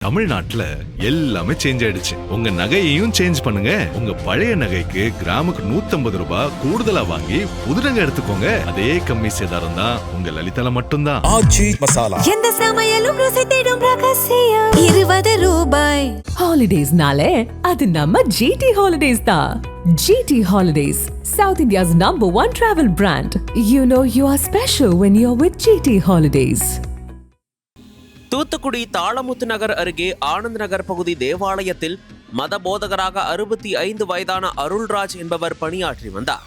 தமிழ்நாட்டுல எல்லாமே சேஞ்ச் ஆயிடுச்சு. உங்க நகையையும் சேஞ்ச் பண்ணுங்க. உங்க பழைய நகைக்கு கிராமுக்கு 150 ரூபாய் கூடுதலா வாங்கி புது நகை எடுத்துக்கோங்க. அதே கம்மி சேதாரம் தான் உங்க லலிதால மட்டும்தான். ஆச்சி மசாலா எந்த சமையலும் ருசி தேடும் ரகசியம் 20 ரூபாய். ஹாலிடேஸ்னாலே அது நம்ம ஜிடி ஹாலிடேஸ் தான். GT Holidays, South India's #1 travel brand. You know you are special when you're with GT Holidays. Thoothukudi Thalamuthu Nagar அருகே ஆனந்த் நகர் பகுதி தேவாலயத்தில் மத போதகராக 65 வயதான அருள்ராஜ் என்பவர் பணியாற்றி வந்தார்.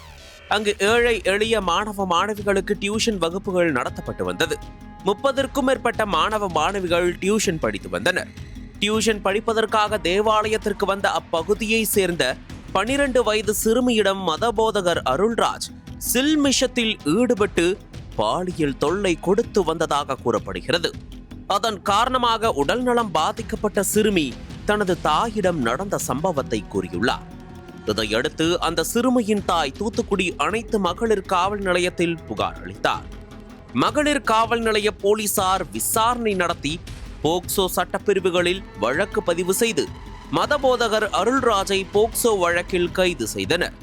அங்கு ஏழை எளிய மாணவ மாணவிகளுக்கு டியூஷன் வகுப்புகள் நடத்தப்பட்டு வந்தது. 30க்கும் மேற்பட்ட மாணவ மாணவிகள் டியூஷன் படித்து வந்தனர். டியூஷன் படிப்பதற்காக தேவாலயத்திற்கு வந்த அப்பகுதியை சேர்ந்த 12 வயது சிறுமியிடம் மதபோதகர் அருள்ராஜ் சில்மிஷத்தில் ஈடுபட்டு பாலியல் தொல்லை கொடுத்து வந்ததாக கூறப்படுகிறது. அதன் காரணமாக உடல்நலம் பாதிக்கப்பட்ட சிறுமி தனது தாயிடம் நடந்த சம்பவத்தை கூறியுள்ளார். இதையடுத்து அந்த சிறுமியின் தாய் தூத்துக்குடி அனைத்து மகளிர் காவல் நிலையத்தில் புகார் அளித்தார். மகளிர் காவல் நிலைய போலீசார் விசாரணை நடத்தி போக்சோ சட்டப்பிரிவுகளில் வழக்கு பதிவு செய்து மதபோதகர் அருள்ராஜை போக்சோ வழக்கில் கைது செய்தனர்.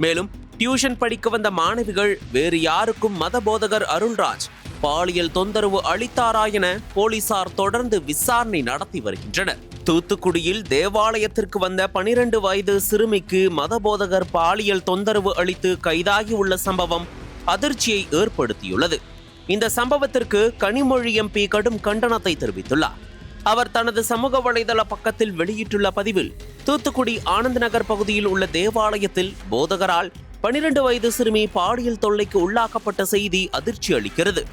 மேலும் டியூஷன் படிக்க வந்த மாணவிகள் வேறு யாருக்கும் மதபோதகர் அருள்ராஜ் பாலியல் தொந்தரவு அளித்தாரா என போலீசார் தொடர்ந்து விசாரணை நடத்தி வருகின்றனர். தூத்துக்குடியில் தேவாலயத்திற்கு வந்த 12 வயது சிறுமிக்கு மதபோதகர் பாலியல் தொந்தரவு அளித்து கைதாகியுள்ள சம்பவம் அதிர்ச்சியை ஏற்படுத்தியுள்ளது. இந்த சம்பவத்திற்கு கனிமொழி MP கடும் கண்டனத்தை தெரிவித்துள்ளார். அவர் தனது சமூக வலைதள பக்கத்தில் வெளியிட்டுள்ள பதிவில், தூத்துக்குடி ஆனந்த் நகர் பகுதியில் உள்ள தேவாலயத்தில் போதகரால் 12 வயது சிறுமி பாலியல் தொல்லைக்கு உள்ளாக்கப்பட்ட செய்தி அதிர்ச்சி அளிக்கிறது.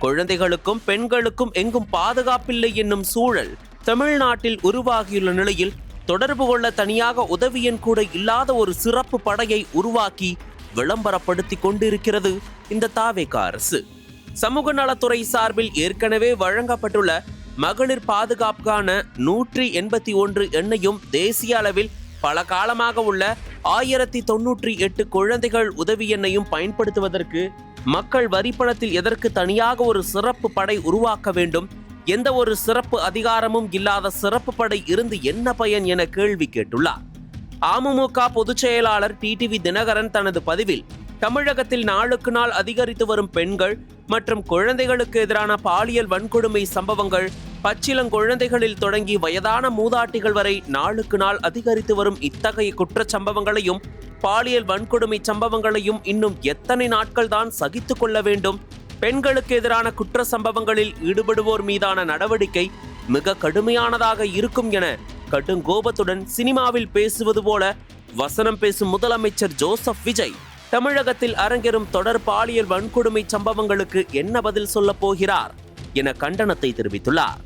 குழந்தைகளுக்கும் பெண்களுக்கும் எங்கும் பாதுகாப்பில்லை என்னும் சூழல் தமிழ்நாட்டில் உருவாகியுள்ள நிலையில் தொடர்பு கொள்ள தனியாக உதவி எண் கூட இல்லாத ஒரு சிறப்பு படையை உருவாக்கி விளம்பரப்படுத்தி கொண்டிருக்கிறது இந்த தாவேகா அரசு. சமூக நலத்துறை சார்பில் ஏற்கனவே வழங்கப்பட்டுள்ள மகளிர் பாதுகாப்புக்கான 181 எண்ணையும் தேசிய அளவில் பல காலமாக உள்ள 1098 குழந்தைகள் உதவி எண்ணையும் பயன்படுத்துவதற்கு மக்கள் வரிப்பணத்தில் எதற்கு தனியாக ஒரு சிறப்பு படை உருவாக்க வேண்டும்? எந்த ஒரு சிறப்பு அதிகாரமும் இல்லாத சிறப்பு படை இருந்து என்ன பயன் என கேள்வி கேட்டுள்ளார். அமமுக பொதுச் செயலாளர் TTV தினகரன் தனது பதிவில், தமிழகத்தில் நாளுக்கு நாள் அதிகரித்து வரும் பெண்கள் மற்றும் குழந்தைகளுக்கு எதிரான பாலியல் வன்கொடுமை சம்பவங்கள் பச்சிளங்குழந்தைகளில் தொடங்கி வயதான மூதாட்டிகள் வரை நாளுக்கு நாள் அதிகரித்து வரும் இத்தகைய குற்றச் சம்பவங்களையும் பாலியல் வன்கொடுமை சம்பவங்களையும் இன்னும் எத்தனை நாட்கள் தான் சகித்துக் கொள்ள வேண்டும்? பெண்களுக்கு எதிரான குற்ற சம்பவங்களில் ஈடுபடுவோர் மீதான நடவடிக்கை மிக கடுமையானதாக இருக்கும் என கடுங்கோபத்துடன் சினிமாவில் பேசுவது போல வசனம் பேசும் முதலமைச்சர் ஜோசப் விஜய் தமிழகத்தில் அரங்கேறும் தொடர் பாலியல் வன்கொடுமை சம்பவங்களுக்கு என்ன பதில் சொல்ல போகிறார் என கண்டனத்தை தெரிவித்துள்ளார்.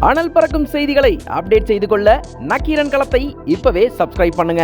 அனல் பறக்கும் செய்திகளை அப்டேட் செய்து கொள்ள நக்கீரன் களத்தை இப்பவே சப்ஸ்கிரைப் பண்ணுங்க.